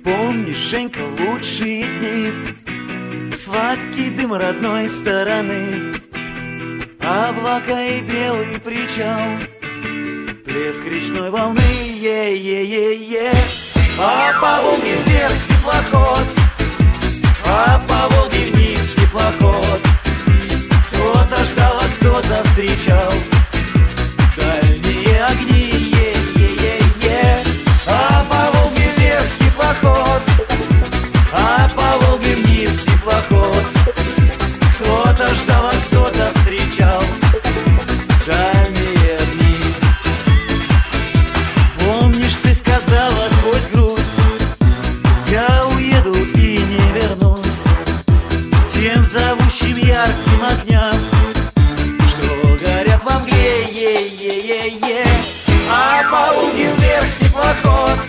Помнишь, Женька, лучшие дни, сладкий дым родной стороны, облака и белый причал, плеск речной волны, е-е-е-е. А по Волге вверх теплоход, а по Волге вниз теплоход. Кто-то ждал, а кто-то встречал дальние огни, е-е-е-е. А по Волге вверх теплоход, а по Волге вниз теплоход. Кто-то ждал, а кто-то встречал дальние дни. Помнишь, ты сказала сквозь грусть: я уеду и не вернусь к тем зовущим ярким огням, что горят во мгле, е-е-е-е. А по Волге вверх теплоход,